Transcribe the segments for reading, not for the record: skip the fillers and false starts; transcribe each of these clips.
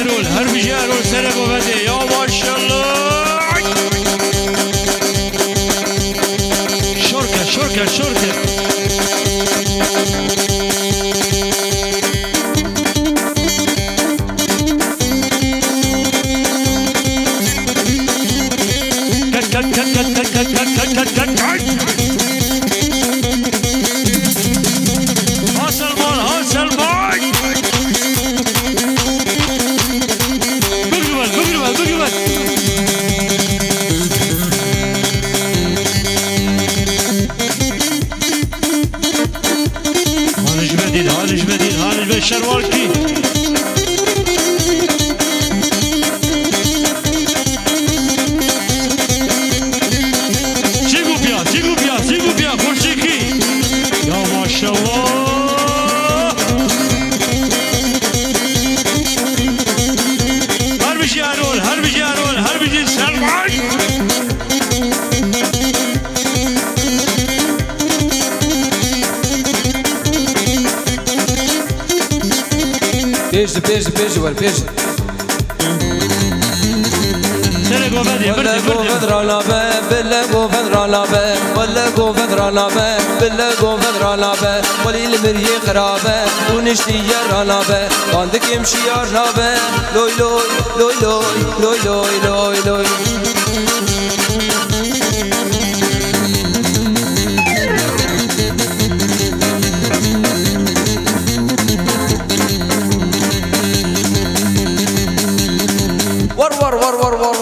ارول هربجي ارول سرق وغدي يا ما شاء الله شركة هانج شروالكي سيقو بيا كورشيكي يا ما شاء الله هربجي ارول سلمان بيجي والبيجي سرقوا بدي بلقوا فدرة لابا بلقوا فدرة لابا بلقوا فدرة لابا بلقوا فدرة لابا ولي المري قرابة ونشتي يا لابا عندك يمشي يا لابا لوي لوي لوي لوي لوي لوي لوي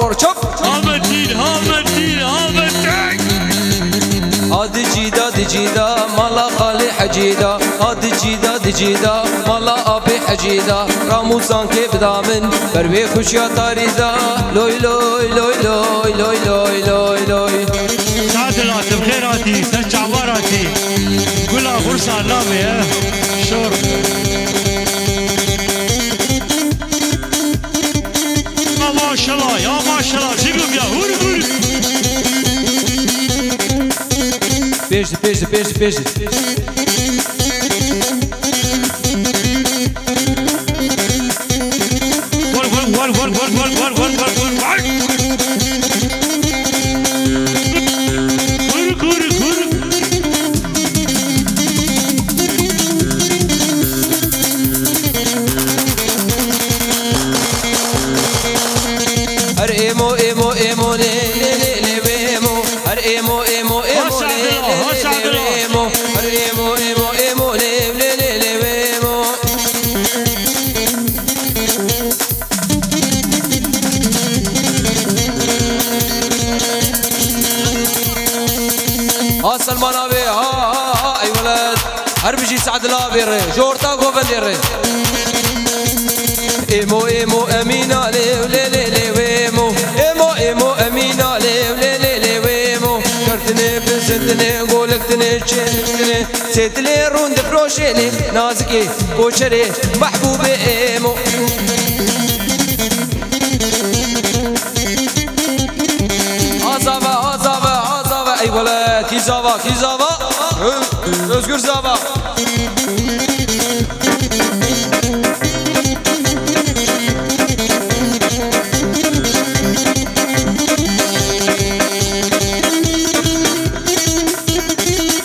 ور شوف هامدين هادي جيدا مالا خالي حجيدا هادي جيدا مالا ابي حجيدا راموسان كيف دامن بربي خوش يا تاريدا لوي لوي لوي لوي لوي لوي لوي لوي سعدلات بخيراتي سج عباراتي كلها فرصة علامة يا شور ما شاء الله يا ما شاء الله سيقلب يا هوري بيجي سلمان ابي ها اي ولد هربجي سعد لابير جورتا غوفندير ايمو امينا لي ايمو امينا لي ويمو كرتني بسنتني قولكتني تشنتني سيتلي روند فروشيلي نازكي كوشري محبوبي ايمو عزابة اي ولد كيزابا özgür Zaba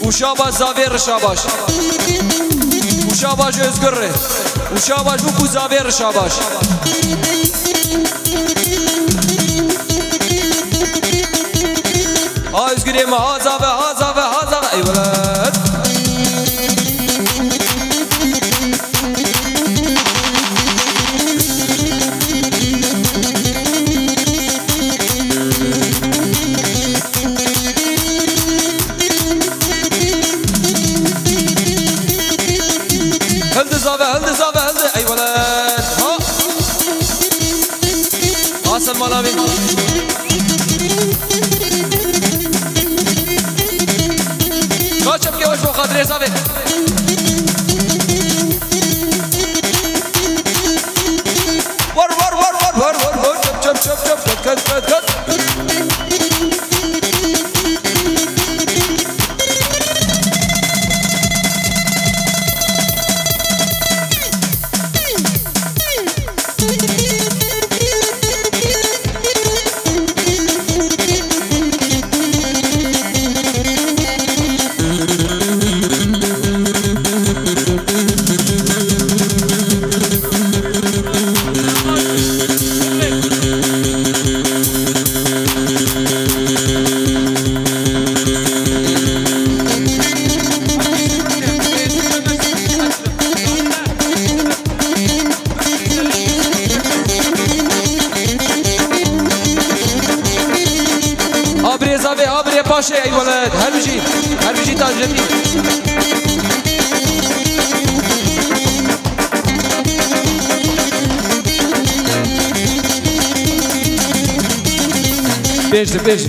Uşabaş Zaver Şabaş Uşabaş Özgür Uşabaş bu Zaver Şabaş Özgür yeme hazave eyvallah Hıldı eyvallah ha Salman abi Kaçıp yavaş bu kadar hesabı Var çöp kat صافي عبري باشا اي ولد هربجي تاج جديد بيج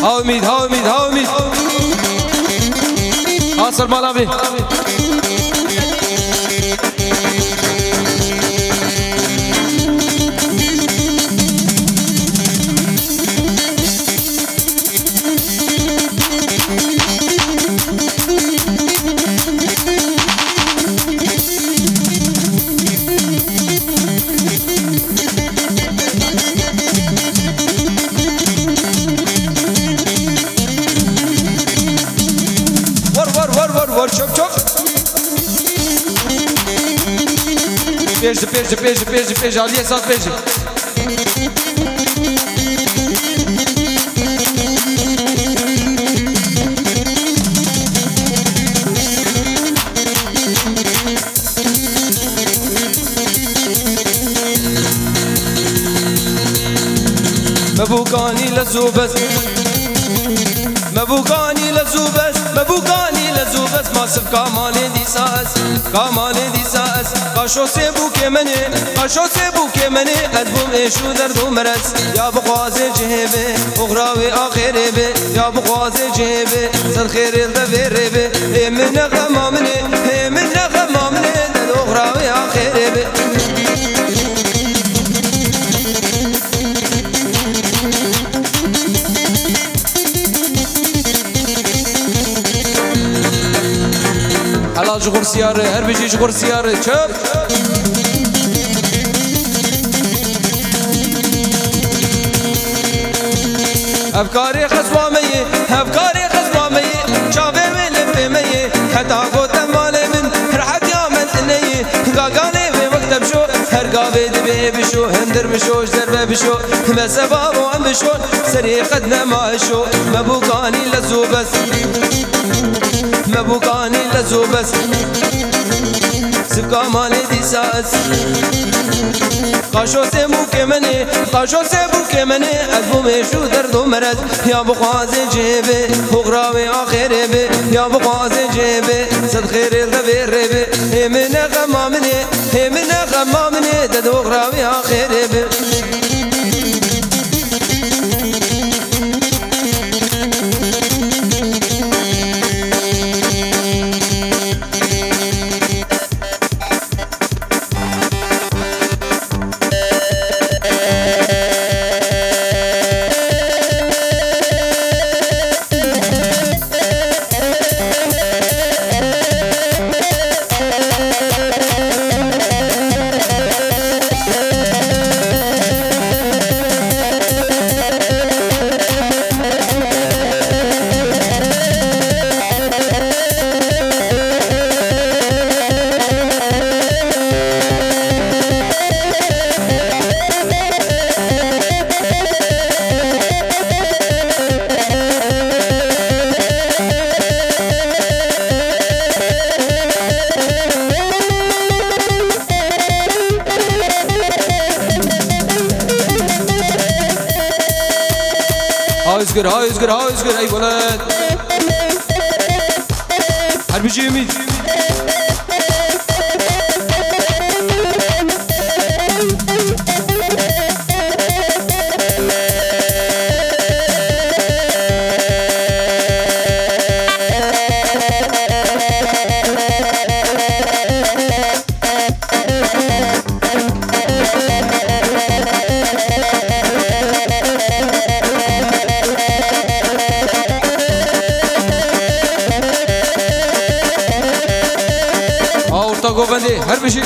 هاو ميد حاصل مالابي Beijo, ali é só beijo. مبوكاني لزوبس ما سب كامالي دي ساس قاشو سيبو كمني أدبوم إيشو دردو مرس يا بقوازي جهبي أغراوي آخيري بي يا بقوازي جهبي سر خير الدفيري بي هي من غمامني دل أغراوي آخيري بي حلال جغور سيارة هربجي جغور سيارة شب أفكاري خزوامي شافي ولفي مي حتى قوت مالي من رحت يا من تني قاقاني في وقت بشو هرقابي دبي بشو هندر بشو جربي بشو مسباب وعم بشو سري قدنا ما شو مبوكاني لزوبس سبقا مالي دي ساس قاشو سيبو كمني أدبو ميشو دردو مرد يا بقوازي جيبي وغراوي آخيري بي يا بقوازي جيبي صد خير الغبير بي هي من غمامني دد وغراوي آخيري بي هاي يزقر اي ولد هربجي يمين गोबंदे हर विषय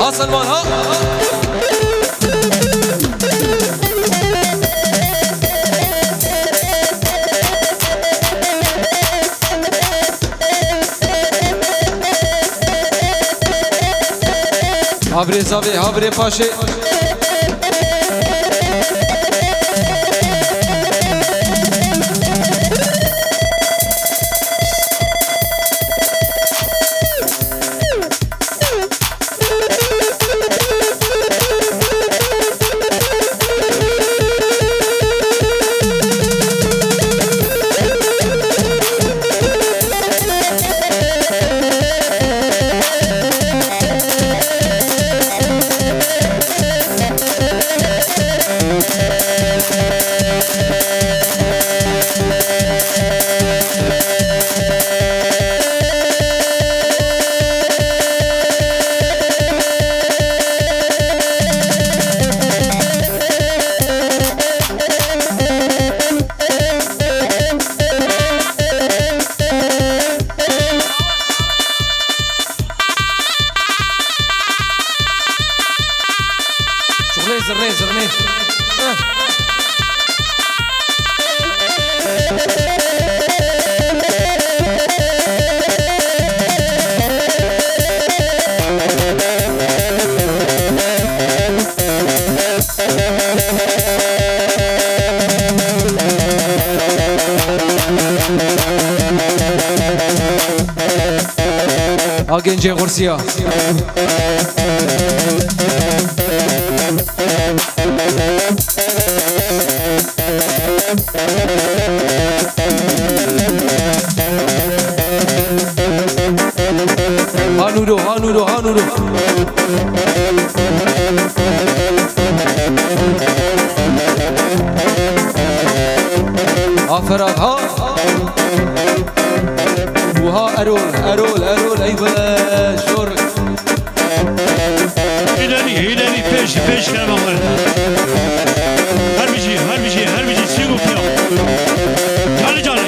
ها سلمان ها هابري زابي هابري باشي زرني Gençe Kursiya Hanuro Aferat ha وها أرول أيوة شور هيلاني بيش كلام أول هر بيجي سيقو فيها جالي كورك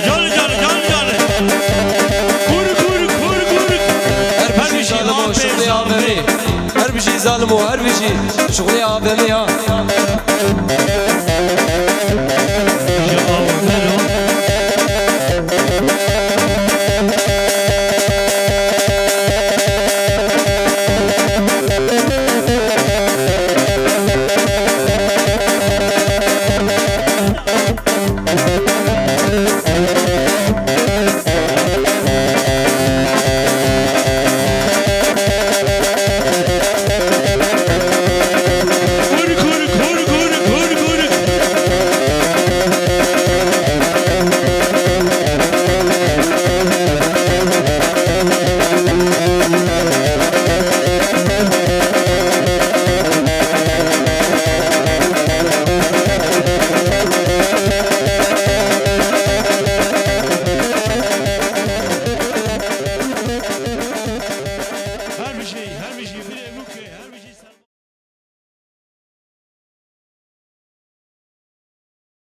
هر بيجي ظالمو هر بيجي شغلي عابمي ها